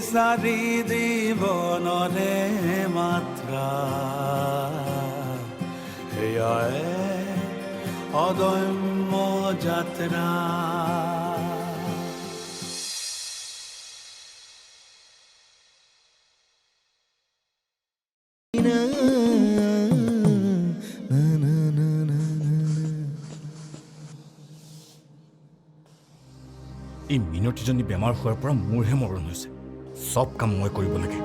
সাৰি জীৱনৰে মাত্ৰা এয়াই অদম্য যাত্ৰা এই মিনতিজনী বেমাৰ হোৱাৰ পৰা মোৰহে মৰণ হৈছে সব কাম মই কৰিব লাগে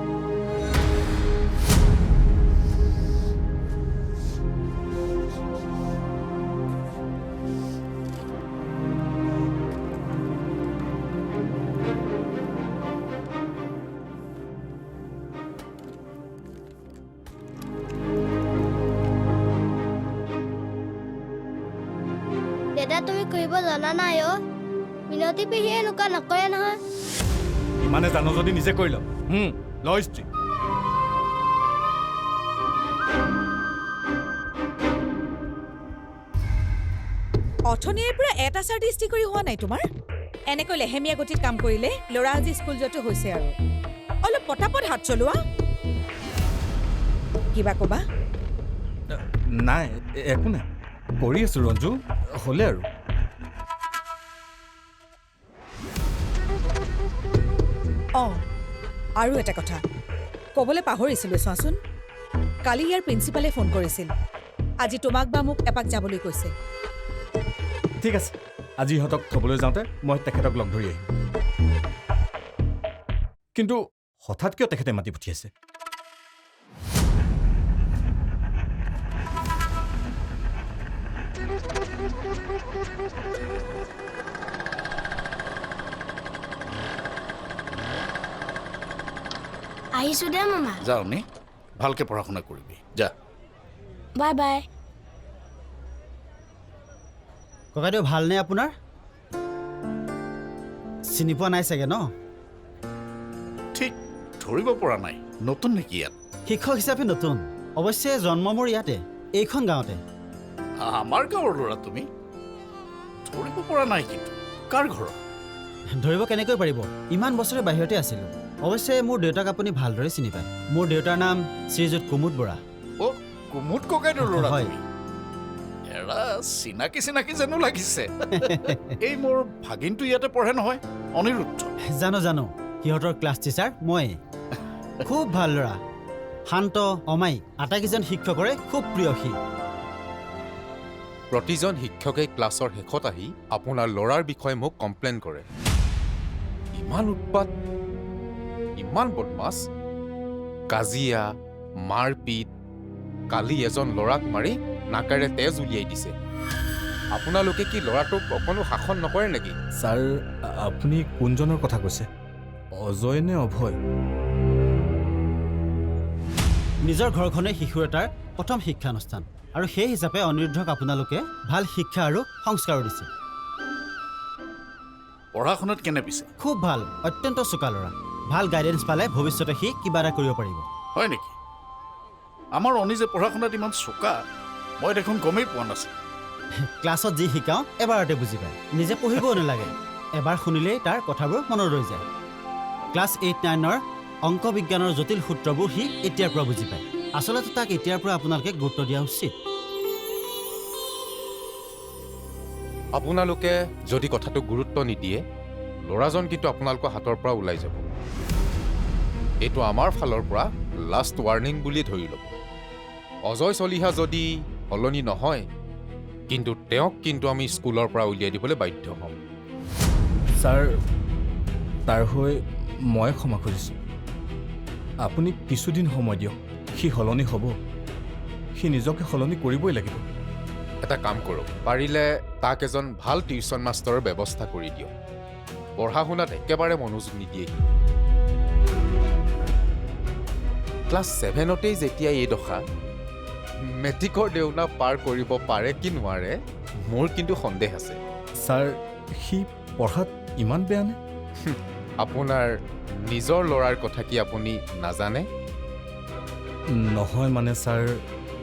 দাদা তুমি কৰিব জানা নাই অ মিনতি পেহীয়ে এনেকুৱা নকৰে নহয় ইমানে জানো যদি নিজে কৰি ল লয়স্ত্ৰী অথনিৰ পৰা এটা চাৰ্টি ইস্তি কৰি হোৱা নাই তোমাৰ এনেকৈ লেহেমীয়া গতিত কাম কৰিলে ল'ৰা আজি স্কুল যোৱাটো হৈছে আৰু অলপ পটাপট হাত চলোৱা কিবা ক'বা নাই একো নাই কৰি আছো ৰঞ্জু হ'লে আৰু এটা কথা ক'বলৈ পাহৰিছিলোঁ চোৱাচোন কালি ইয়াৰ প্ৰিন্সিপালে ফোন কৰিছিল আজি তোমাক বা মোক এপাক যাবলৈ কৈছে ঠিক আছে আজি ইহঁতক থ'বলৈ যাওঁতে মই তেখেতক লগ ধৰি আহিম কিন্তু হঠাৎ কিয় তেখেতে মাতি পঠিয়াইছে আহিছো দে মামা যাও নি ভালকে পঢ়া শুনা কৰিবি যা বাই বাই ককাইদেউ ভালনে আপোনাৰ চিনি পোৱা নাই চাগে ন ঠিক ধৰিব পৰা নাই নতুন নেকি ইয়াত শিক্ষক হিচাপে নতুন অৱশ্যে জন্ম মোৰ ইয়াতে এইখন গাঁৱতে আমাৰ গাঁৱৰ ল'ৰা তুমি ধৰিব পৰা নাই কিন্তু কাৰ ঘৰৰ ধৰিব কেনেকৈ পাৰিব ইমান বছৰে বাহিৰতে আছিলোঁ অৱশ্যে মোৰ দেউতাক আপুনি ভালদৰে চিনি পায় মোৰ দেউতাৰ নাম শ্ৰীযুত কুমুদ বৰা অ কুমুদ ককাইদেউৰ ল'ৰা হয়। তুমি এৰা চিনাকি জানো লাগিছে এই মোৰ ভাগিনটো ইয়াতে পঢ়ে নহয় অনিৰুদ্ধ জানো সিহঁতৰ ক্লাছ টিচাৰ মই খুব ভাল ল'ৰা শান্ত অমায়িক আটাইকেইজন শিক্ষকৰে খুব প্ৰিয়সী প্ৰতিজন শিক্ষকে ক্লাছৰ শেষত আহি আপোনাৰ ল'ৰাৰ বিষয়ে মোক কমপ্লেইন কৰে ইমান উৎপাত ইমান বদমাছ কাজিয়া মাৰপিট কালি এজন ল'ৰাক মাৰি নাকেৰে তেজ উলিয়াই দিছে আপোনালোকে কি ল'ৰাটোক অকণো শাসন নকৰে নেকি ছাৰ আপুনি কোনজনৰ কথা কৈছে অজয় নে অভয় নিজৰ ঘৰখনে শিশু এটাৰ প্ৰথম শিক্ষানুষ্ঠান আৰু সেই হিচাপে অনিৰুদ্ধক আপোনালোকে ভাল শিক্ষা আৰু সংস্কাৰো দিছে পঢ়া শুনাত কেনে পিছে খুব ভাল অত্যন্ত চোকা ল'ৰা ভাল গাইডেন্স পালে ভৱিষ্যতে সি কিবা এটা কৰিব পাৰিব হয় নেকি আমাৰ অনি যে পঢ়া শুনাত ইমান চোকা মই দেখোন গমেই পোৱা নাছিলোঁ ক্লাছত যি শিকাওঁ এবাৰতে বুজি পায় নিজে পঢ়িবও নালাগে এবাৰ শুনিলেই তাৰ কথাবোৰ মনত ৰৈ যায় ক্লাছ 8-9ৰ অংক বিজ্ঞানৰ জটিল সূত্ৰবোৰ সি এতিয়াৰ পৰা বুজি পায় আচলতে তাক এতিয়াৰ পৰা আপোনালোকে গুৰুত্ব দিয়া উচিত আপোনালোকে যদি কথাটো গুৰুত্ব নিদিয়ে ল'ৰাজন কিন্তু আপোনালোকৰ হাতৰ পৰা ওলাই যাব এইটো আমাৰ ফালৰ পৰা লাষ্ট ৱাৰ্ণিং বুলি ধৰি ল'ব অজয় চলিহা যদি সলনি নহয়, কিন্তু তেওঁক কিন্তু আমি স্কুলৰ পৰা উলিয়াই দিবলৈ বাধ্য হ'ম। ছাৰ তাৰ হৈ মই ক্ষমা খুজিছোঁ। আপুনি কিছুদিন সময় দিয়ক, সি সলনি হ'ব। সি নিজকে সলনি কৰিবই লাগিব। এটা কাম কৰক, পাৰিলে তাক এজন ভাল টিউশ্যন মাষ্টৰৰ ব্যৱস্থা কৰি দিয়ক। পঢ়া শুনাত একেবাৰে মনোযোগ নিদিয়েহি। ক্লাছ 7তেই যেতিয়া এই দশা, মেট্ৰিকৰ দেউনা পাৰ কৰিব পাৰে কি নোৱাৰে মোৰ কিন্তু সন্দেহ আছে। ছাৰ সি পঢ়াত ইমান বেয়া নে? আপোনাৰ নিজৰ ল'ৰাৰ কথা কি আপুনি নাজানে? নহয় মানে ছাৰ,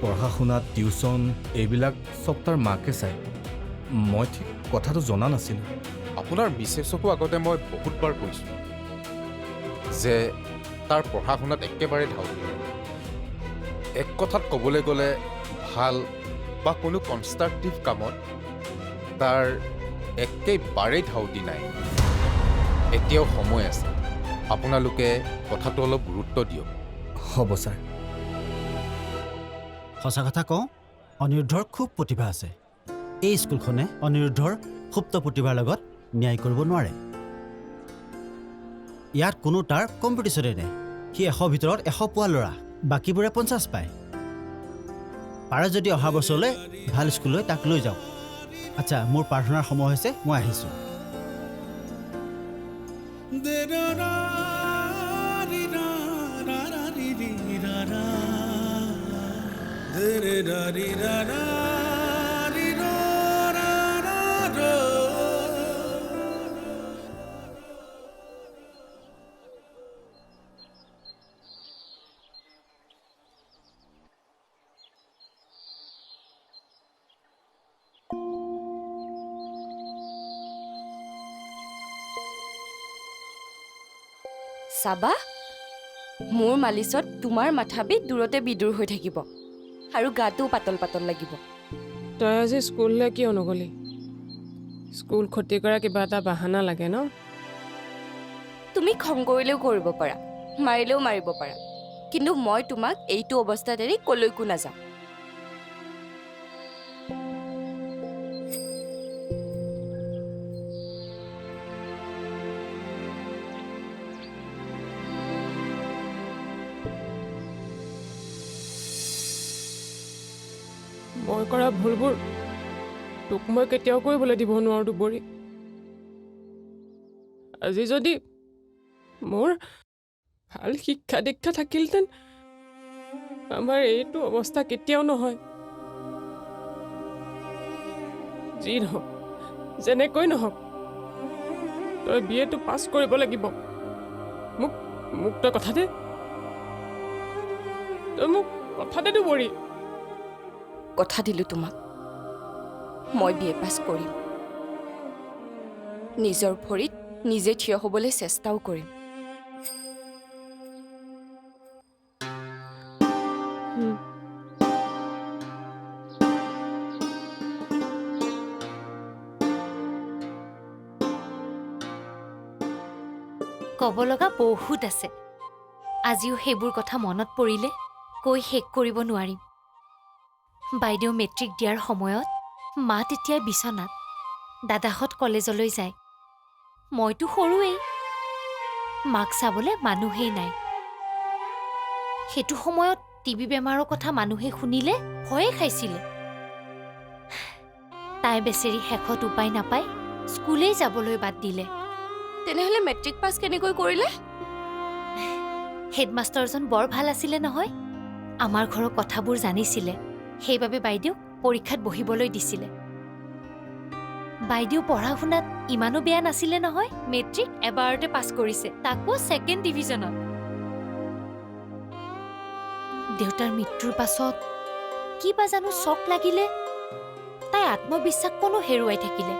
পঢ়া শুনা টিউশ্যন এইবিলাক চব তাৰ মাকে চায়। মই ঠিক কথাটো জনা নাছিলোঁ। আপোনাৰ মিছেছকো আগতে মই বহুতবাৰ কৈছোঁ যে তাৰ পঢ়া শুনাত একেবাৰে ধাউতি নাই। এক কথাত ক'বলৈ গ'লে ভাল বা কোনো কনষ্ট্ৰাকটিভ কামত তাৰ একেবাৰেই ধাউতি নাই। এতিয়াও সময় আছে, আপোনালোকে কথাটো অলপ গুৰুত্ব দিয়ক। হ'ব ছাৰ। সঁচা কথা কওঁ, অনিৰুদ্ধৰ খুব প্ৰতিভা আছে। এই স্কুলখনে অনিৰুদ্ধৰ সুপ্ত প্ৰতিভাৰ লগত ন্যায় কৰিব নোৱাৰে। ইয়াত কোনো তাৰ কম্পিটিশ্যনেই নাই। সি 100 ভিতৰত 100 পোৱা ল'ৰা, বাকীবোৰে 50 পায়। পাৰে যদি অহা বছৰলৈ ভাল স্কুললৈ তাক লৈ যাওক। আচ্ছা, মোৰ প্ৰাৰ্থনাৰ সময় হৈছে, মই আহিছোঁ। চাবা, মোৰ মালিচত তোমাৰ মাথা বিষ দূৰতে বিদূৰ হৈ থাকিব আৰু গাটোও পাতল পাতল লাগিব। তই আজি স্কুললৈ কিয় নগলি? স্কুল ক্ষতি কৰা কিবা এটা বাহানা লাগে ন? তুমি খং কৰিলেও কৰিব পাৰা, মাৰিলেও মাৰিব পাৰা, কিন্তু মই তোমাক এইটো অৱস্থাত এৰি কলৈকো নাযাওঁ। মই কৰা ভুলবোৰ তোক মই কেতিয়াও কৰিবলৈ দিব নোৱাৰো দুবৰি। আজি যদি মোৰ ভাল শিক্ষা দীক্ষা থাকিলহেঁতেন, আমাৰ এইটো অৱস্থা কেতিয়াও নহয়। যি নহওক, যেনেকৈ নহওক, তই BA-টো পাছ কৰিব লাগিব। মোক তই কথা দে, তই মোক কথা দে দুবৰি। কথা দিলোঁ তোমাক, মই BA পাছ কৰিম। নিজৰ ভৰিত নিজে থিয় হ'বলৈ চেষ্টাও কৰিম। ক'ব লগা বহুত আছে। আজিও সেইবোৰ কথা মনত পৰিলে কৈ শেষ কৰিব নোৱাৰিম। বাইদেউ মেট্ৰিক দিয়াৰ সময়ত মা তেতিয়া বিচনাত, দাদাহঁত কলেজলৈ যায়। মইতো সৰুৱেই, মাক চাবলৈ মানুহেই নাই। সেইটো সময়ত TB বেমাৰৰ কথা মানুহে শুনিলে ভয়ে খাইছিলে। তাই বেচেৰি শেষত উপায় নাপাই স্কুলেই যাবলৈ বাদ দিলে। তেনেহ'লে মেট্ৰিক পাছ কেনেকৈ কৰিলে? হেডমাষ্টাৰজন বৰ ভাল আছিলে নহয়। আমাৰ ঘৰৰ কথাবোৰ জানিছিলে, সেইবাবে বাইদেউ পৰীক্ষাত বহিবলৈ দিছিলে। বাইদেউ পঢ়া শুনাত ইমানো বেয়া নাছিলে নহয়। মেট্ৰিক এবাৰতে পাছ কৰিছে, তাকো 2nd ডিভিজনত। দেউতাৰ মৃত্যুৰ পাছত কিবা জানো চক লাগিলে, তাই আত্মবিশ্বাসকনো হেৰুৱাই থাকিলে।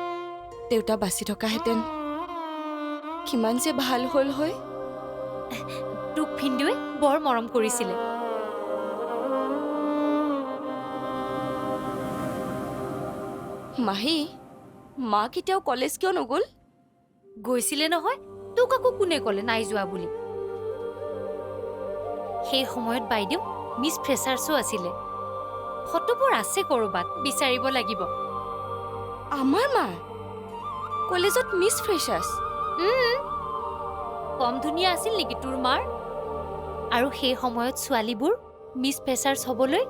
দেউতা বাচি থকাহেঁতেন কিমান যে ভাল হ'ল হয়। তোক ভিন্দুৱে বৰ মৰম কৰিছিলে। মাহী, মা কেতিয়াও কলেজ কিয় নগ'ল? গৈছিলে নহয়, তোক আকৌ কোনে ক'লে নাই যোৱা বুলি? সেই সময়ত বাইদেউ মিছ ফ্ৰেচাৰ্ছো আছিলে। ফটোবোৰ আছে ক'ৰবাত, বিচাৰিব লাগিব। আমাৰ মাৰ কলেজত মিছ ফ্ৰেছাৰ্ছ। কম ধুনীয়া আছিল নেকি তোৰ মাৰ? আৰু সেই সময়ত ছোৱালীবোৰ মিছ ফ্ৰেছাৰ্ছ হ'বলৈ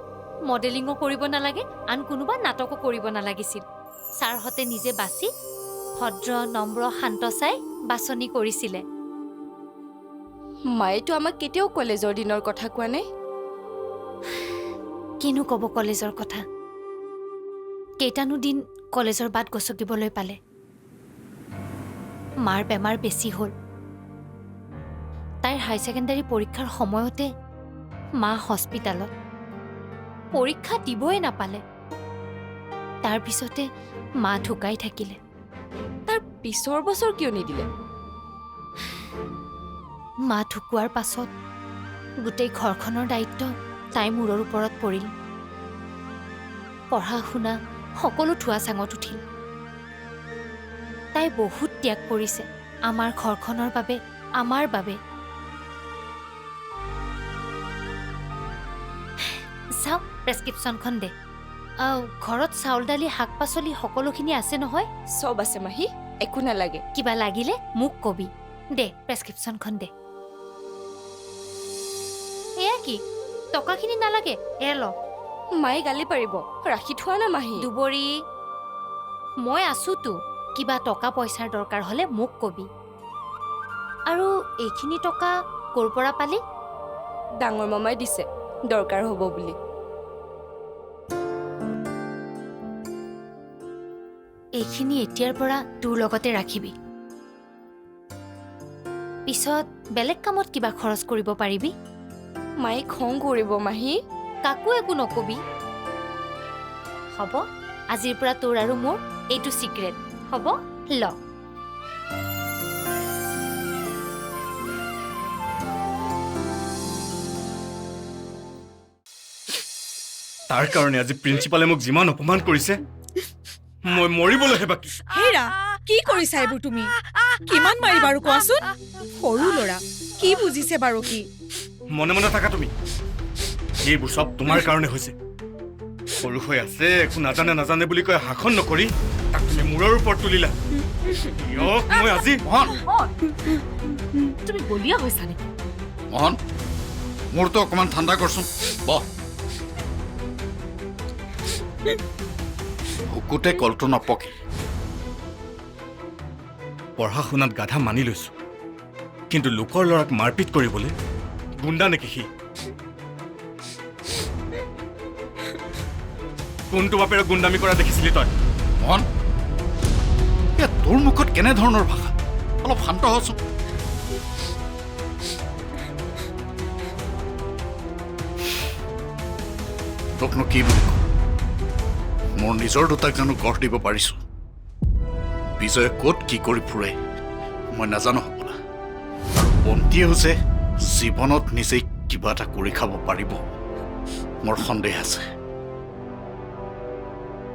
মডেলিঙো কৰিব নালাগে, আন কোনোবা নাটকো কৰিব নালাগিছিল। ছাৰহঁতে নিজে বাছি ভদ্ৰ নম্ৰ শান্ত চাই বাছনি কৰিছিলে। মায়েতো আমাক কেতিয়াও কলেজৰ দিনৰ কথা কোৱা নাই। কিনো ক'ব কলেজৰ কথা? কেইটানো দিন কলেজৰ বাট গছকিবলৈ পালে। মাৰ বেমাৰ বেছি হ'ল। তাইৰ হাই ছেকেণ্ডাৰী পৰীক্ষাৰ সময়তে মা হস্পিটালত। পৰীক্ষা দিবই নাপালে। তাৰপিছতে মা ঢুকাই থাকিলে। তাৰ পিছৰ বছৰ কিয় নিদিলে? মা ঢুকোৱাৰ পাছত গোটেই ঘৰখনৰ দায়িত্ব তাইৰ মূৰৰ ওপৰত পৰিল। পঢ়া শুনা সকলো থোৱা চাঙত উঠিল। তাই বহুত ত্যাগ কৰিছে আমাৰ ঘৰখনৰ বাবে, আমাৰ বাবে। চাওক, প্ৰেছক্ৰিপশ্যনখন দে। ঘৰত চাউল দালি শাক পাচলি সকলোখিনি আছে নহয়? চব আছে মাহী, একো নালাগে। কিবা লাগিলে মোক কবি। দে প্ৰেছক্ৰিপশ্যনখন দে। এয়া কি? টকাখিনি নালাগে, এয়া ল। মায়ে গালি পাৰিব, ৰাখি থোৱা না মাহী। দুবৰি, মই আছোতো। কিবা টকা পইচাৰ দৰকাৰ হ'লে মোক কবি। আৰু এইখিনি টকা ক'ৰ পৰা পালি? ডাঙৰ মামাই দিছে, দৰকাৰ হ'ব বুলি। এইখিনি এতিয়াৰ পৰা তোৰ লগতে ৰাখিবি। পিছত বেলেগ কামত কিবা খৰচ কৰিব পাৰিবি। মায়ে খং কৰিব মাহী। কাকো একো নকবি, হ'ব? আজিৰ পৰা তোৰ আৰু মোৰ এইটো চিক্ৰেট, হ'ব? ল। তাৰ কাৰণে আজি প্ৰিন্সিপালে মোক যিমান অপমান কৰিছে, মই মৰিবলৈহে বাকী। হেৰা, কি কৰিছা এইবোৰ তুমি? কিমান মাৰি বাৰু কোৱাচোন? সৰু ল'ৰা, কি বুজিছে বাৰু কি? মনে মনে থাকা তুমি। এইবোৰ চব তোমাৰ কাৰণে হৈছে। সৰু হৈ আছে, একো নাজানে নাজানে বুলি কৈ শাসন নকৰি তাক তুমি মূৰৰ ওপৰত তুলিলা। মই আজি তুমি বলিয়া হৈছা নেকি? মোহন, মোৰতো অকণমান ঠাণ্ডা কৰচোন। বহ। শুকুতে কলটো নপকে। পঢ়া শুনাত গাধা মানি লৈছো, কিন্তু লোকৰ ল'ৰাক মাৰপিট কৰিবলৈ গুণ্ডা নেকি সি? কোনটো বাপেৰক গুণ্ডামি কৰা দেখিছিলি তই? মোহন, তোৰ মুখত কেনেধৰণৰ ভাষা? অলপ শান্ত হচোন। তোকনো কি বুলি কওঁ? মোৰ নিজৰ দুটাক জানো গঢ় দিব পাৰিছো? বিজয়ে ক'ত কি কৰি ফুৰে মই নাজানো হ'বলা। আৰু বন্তিয়েও যে জীৱনত নিজেই কিবা এটা কৰি খাব পাৰিব, মোৰ সন্দেহ আছে।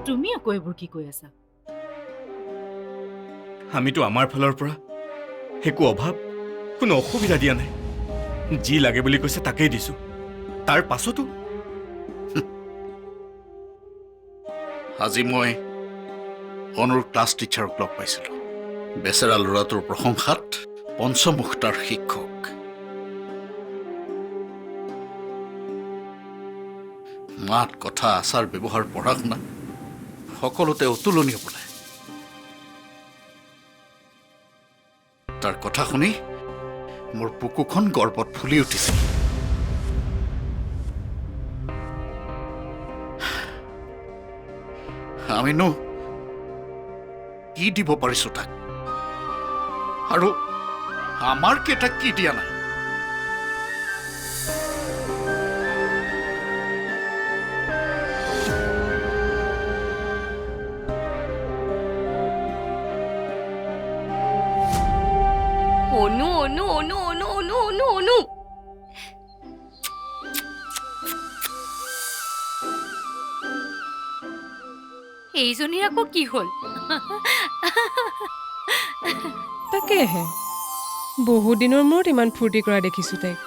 তুমি আকৌ এইবোৰ কি কৈ আছা? আমিতো আমাৰ ফালৰ পৰা একো অভাৱ, কোনো অসুবিধা দিয়া নাই। যি লাগে বুলি কৈছে তাকেই দিছো। তাৰ পাছতো আজি মই অনুৰ ক্লাছ টিচাৰক লগ পাইছিলোঁ। বেচেৰা ল'ৰাটোৰ প্ৰশংসাত পঞ্চমুখ তাৰ শিক্ষক। মাত কথা আচাৰ ব্যৱহাৰ পঢ়া শুনা সকলোতে অতুলনীয় বোলে। তাৰ কথা শুনি মোৰ বুকুখন গৰ্বত ফুলি উঠিছিল। আমিনো কি দিব পাৰিছো তাক? আৰু আমাৰ কেইটাক কি দিয়া নাই? অনু অনু অনু অনু অনু অনু অনু এইজনীৰ আকৌ কি হ'ল? তাকেহে, বহু দিনৰ মূৰত ইমান ফূৰ্তি কৰা দেখিছো তাইক।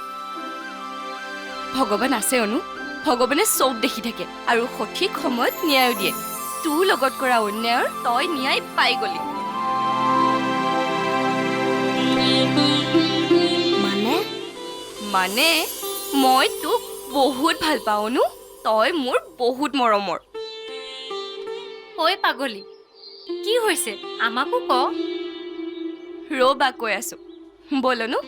ভগৱান আছে অনু, ভগৱানে চব দেখি থাকে আৰু সঠিক সময়ত ন্যায় দিয়ে তোৰ লগত কৰা অন্যায়ৰ তই ন্যায় পাই গলি মানে মই তোক বহুত ভাল পাওঁ অনু তই মোৰ বহুত মৰমৰ ঐ পাগলী কি হৈছে আমাকো ক ৰবা কৈ আছো বল অনু